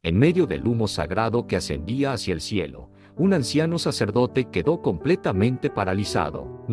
En medio del humo sagrado que ascendía hacia el cielo, un anciano sacerdote quedó completamente paralizado.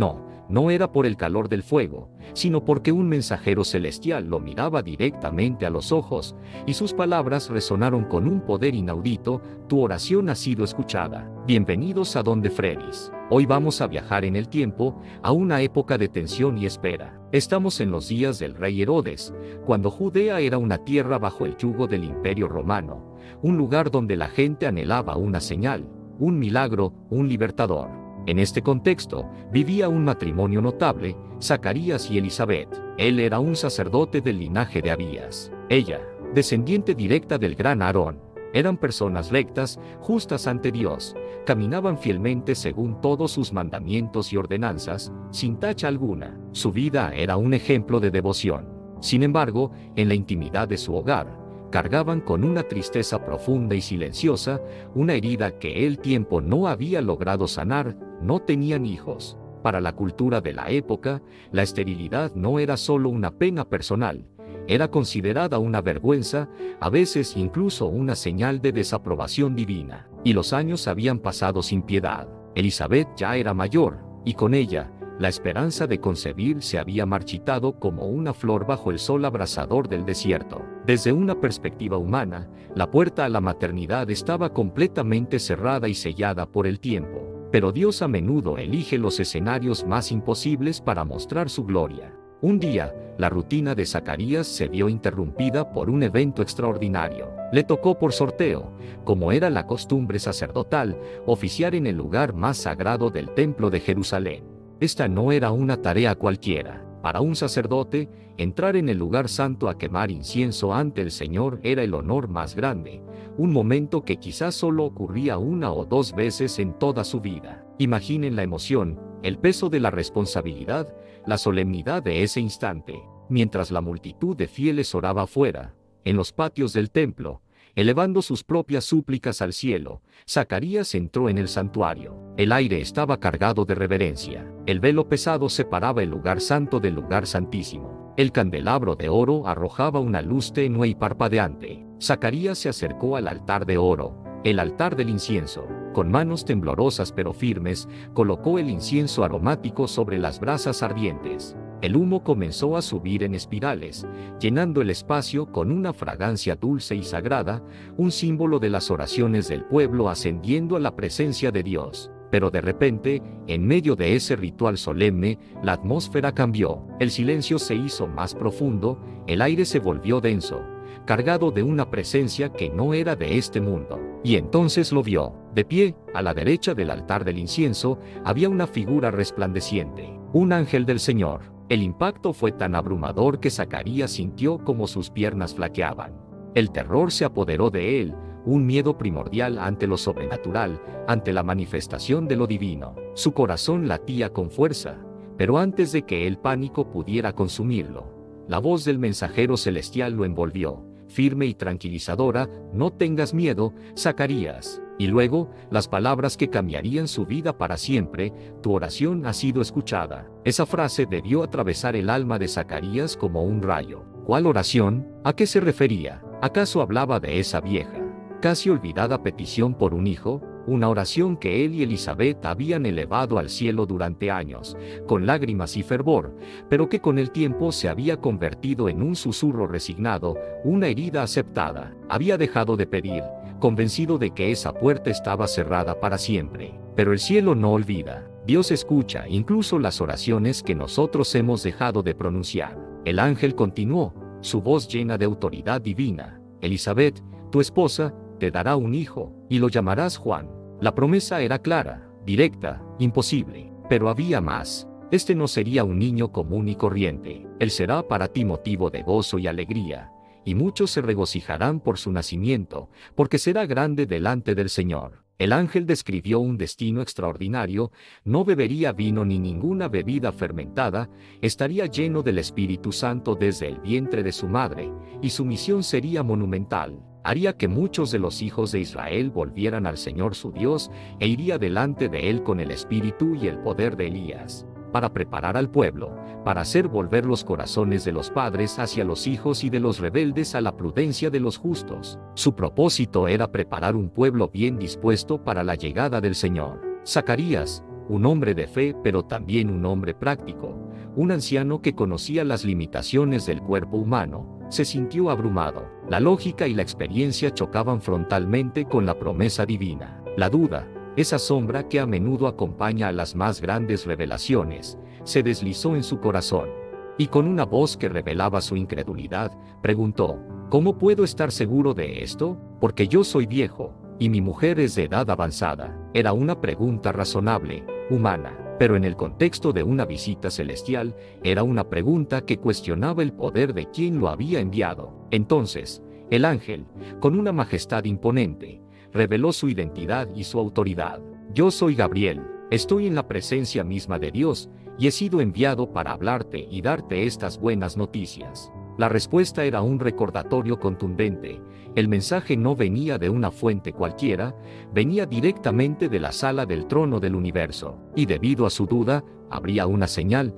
No era por el calor del fuego, sino porque un mensajero celestial lo miraba directamente a los ojos, y sus palabras resonaron con un poder inaudito: tu oración ha sido escuchada. Bienvenidos a Donde Freddy's. Hoy vamos a viajar en el tiempo, a una época de tensión y espera. Estamos en los días del rey Herodes, cuando Judea era una tierra bajo el yugo del Imperio Romano, un lugar donde la gente anhelaba una señal, un milagro, un libertador. En este contexto, vivía un matrimonio notable, Zacarías y Elizabeth. Él era un sacerdote del linaje de Abías. Ella, descendiente directa del gran Aarón. Eran personas rectas, justas ante Dios, caminaban fielmente según todos sus mandamientos y ordenanzas, sin tacha alguna. Su vida era un ejemplo de devoción. Sin embargo, en la intimidad de su hogar, cargaban con una tristeza profunda y silenciosa, una herida que el tiempo no había logrado sanar. No tenían hijos. Para la cultura de la época, la esterilidad no era solo una pena personal, era considerada una vergüenza, a veces incluso una señal de desaprobación divina. Y los años habían pasado sin piedad. Elizabeth ya era mayor, y con ella, la esperanza de concebir se había marchitado como una flor bajo el sol abrasador del desierto. Desde una perspectiva humana, la puerta a la maternidad estaba completamente cerrada y sellada por el tiempo. Pero Dios a menudo elige los escenarios más imposibles para mostrar su gloria. Un día, la rutina de Zacarías se vio interrumpida por un evento extraordinario. Le tocó por sorteo, como era la costumbre sacerdotal, oficiar en el lugar más sagrado del templo de Jerusalén. Esta no era una tarea cualquiera. Para un sacerdote, entrar en el lugar santo a quemar incienso ante el Señor era el honor más grande, un momento que quizás solo ocurría una o dos veces en toda su vida. Imaginen la emoción, el peso de la responsabilidad, la solemnidad de ese instante. Mientras la multitud de fieles oraba afuera, en los patios del templo, elevando sus propias súplicas al cielo, Zacarías entró en el santuario. El aire estaba cargado de reverencia. El velo pesado separaba el lugar santo del lugar santísimo. El candelabro de oro arrojaba una luz tenue y parpadeante. Zacarías se acercó al altar de oro, el altar del incienso. Con manos temblorosas pero firmes, colocó el incienso aromático sobre las brasas ardientes. El humo comenzó a subir en espirales, llenando el espacio con una fragancia dulce y sagrada, un símbolo de las oraciones del pueblo ascendiendo a la presencia de Dios. Pero de repente, en medio de ese ritual solemne, la atmósfera cambió. El silencio se hizo más profundo, el aire se volvió denso, cargado de una presencia que no era de este mundo. Y entonces lo vio. De pie, a la derecha del altar del incienso, había una figura resplandeciente, un ángel del Señor. El impacto fue tan abrumador que Zacarías sintió como sus piernas flaqueaban. El terror se apoderó de él, un miedo primordial ante lo sobrenatural, ante la manifestación de lo divino. Su corazón latía con fuerza, pero antes de que el pánico pudiera consumirlo, la voz del mensajero celestial lo envolvió, firme y tranquilizadora: no tengas miedo, Zacarías. Y luego, las palabras que cambiarían su vida para siempre: tu oración ha sido escuchada. Esa frase debió atravesar el alma de Zacarías como un rayo. ¿Cuál oración? ¿A qué se refería? ¿Acaso hablaba de esa vieja, casi olvidada petición por un hijo? Una oración que él y Elizabeth habían elevado al cielo durante años, con lágrimas y fervor, pero que con el tiempo se había convertido en un susurro resignado, una herida aceptada. Había dejado de pedir, convencido de que esa puerta estaba cerrada para siempre. Pero el cielo no olvida. Dios escucha incluso las oraciones que nosotros hemos dejado de pronunciar. El ángel continuó, su voz llena de autoridad divina: Elizabeth, tu esposa, te dará un hijo, y lo llamarás Juan. La promesa era clara, directa, imposible. Pero había más. Este no sería un niño común y corriente. Él será para ti motivo de gozo y alegría, y muchos se regocijarán por su nacimiento, porque será grande delante del Señor. El ángel describió un destino extraordinario: no bebería vino ni ninguna bebida fermentada, estaría lleno del Espíritu Santo desde el vientre de su madre, y su misión sería monumental. Haría que muchos de los hijos de Israel volvieran al Señor su Dios, e iría delante de él con el espíritu y el poder de Elías. para preparar al pueblo, para hacer volver los corazones de los padres hacia los hijos y de los rebeldes a la prudencia de los justos. Su propósito era preparar un pueblo bien dispuesto para la llegada del Señor. Zacarías, un hombre de fe pero también un hombre práctico, un anciano que conocía las limitaciones del cuerpo humano, se sintió abrumado. La lógica y la experiencia chocaban frontalmente con la promesa divina. La duda, esa sombra que a menudo acompaña a las más grandes revelaciones, se deslizó en su corazón. Y con una voz que revelaba su incredulidad, preguntó: ¿cómo puedo estar seguro de esto? Porque yo soy viejo, y mi mujer es de edad avanzada. Era una pregunta razonable, humana, pero en el contexto de una visita celestial, era una pregunta que cuestionaba el poder de quien lo había enviado. Entonces, el ángel, con una majestad imponente, reveló su identidad y su autoridad. Yo soy Gabriel, estoy en la presencia misma de Dios, y he sido enviado para hablarte y darte estas buenas noticias. La respuesta era un recordatorio contundente. El mensaje no venía de una fuente cualquiera, venía directamente de la sala del trono del universo. Y debido a su duda, habría una señal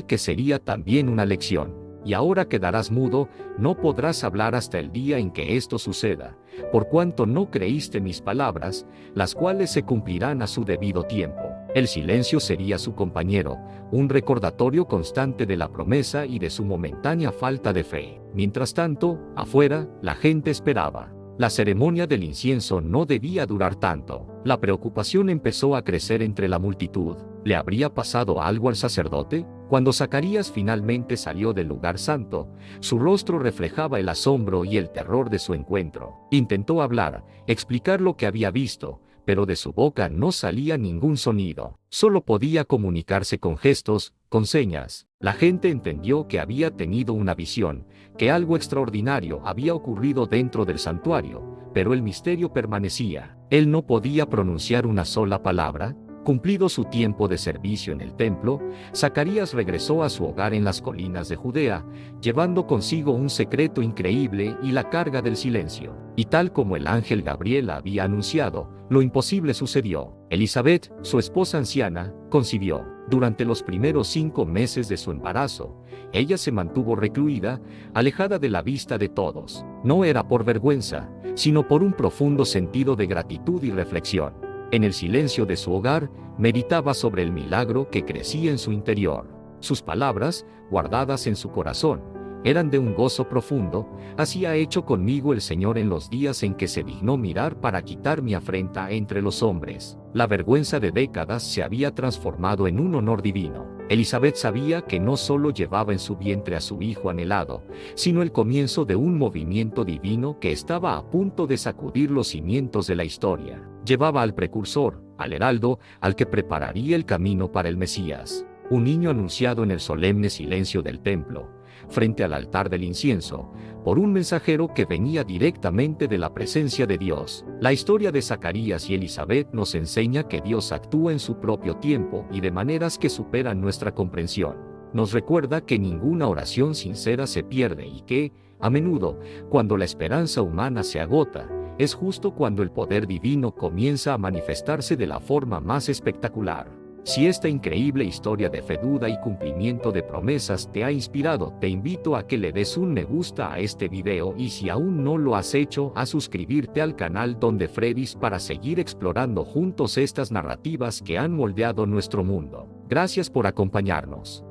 que sería también una lección. Y ahora quedarás mudo, no podrás hablar hasta el día en que esto suceda, por cuanto no creíste mis palabras, las cuales se cumplirán a su debido tiempo. El silencio sería su compañero, un recordatorio constante de la promesa y de su momentánea falta de fe. Mientras tanto, afuera, la gente esperaba. La ceremonia del incienso no debía durar tanto. La preocupación empezó a crecer entre la multitud. ¿Le habría pasado algo al sacerdote? Cuando Zacarías finalmente salió del lugar santo, su rostro reflejaba el asombro y el terror de su encuentro. Intentó hablar, explicar lo que había visto, pero de su boca no salía ningún sonido. Solo podía comunicarse con gestos, con señas. La gente entendió que había tenido una visión, que algo extraordinario había ocurrido dentro del santuario, pero el misterio permanecía. Él no podía pronunciar una sola palabra. Cumplido su tiempo de servicio en el templo, Zacarías regresó a su hogar en las colinas de Judea, llevando consigo un secreto increíble y la carga del silencio. Y tal como el ángel Gabriel había anunciado, lo imposible sucedió. Elizabeth, su esposa anciana, concibió. Durante los primeros 5 meses de su embarazo, ella se mantuvo recluida, alejada de la vista de todos. No era por vergüenza, sino por un profundo sentido de gratitud y reflexión. En el silencio de su hogar, meditaba sobre el milagro que crecía en su interior. Sus palabras, guardadas en su corazón, eran de un gozo profundo. Así ha hecho conmigo el Señor en los días en que se dignó mirar para quitar mi afrenta entre los hombres. La vergüenza de décadas se había transformado en un honor divino. Elizabeth sabía que no solo llevaba en su vientre a su hijo anhelado, sino el comienzo de un movimiento divino que estaba a punto de sacudir los cimientos de la historia. Llevaba al precursor, al heraldo, al que prepararía el camino para el Mesías. Un niño anunciado en el solemne silencio del templo, frente al altar del incienso, por un mensajero que venía directamente de la presencia de Dios. La historia de Zacarías y Elizabeth nos enseña que Dios actúa en su propio tiempo y de maneras que superan nuestra comprensión. Nos recuerda que ninguna oración sincera se pierde y que, a menudo, cuando la esperanza humana se agota, es justo cuando el poder divino comienza a manifestarse de la forma más espectacular. Si esta increíble historia de fe, duda y cumplimiento de promesas te ha inspirado, te invito a que le des un me gusta a este video y si aún no lo has hecho, a suscribirte al canal Donde Freddy's para seguir explorando juntos estas narrativas que han moldeado nuestro mundo. Gracias por acompañarnos.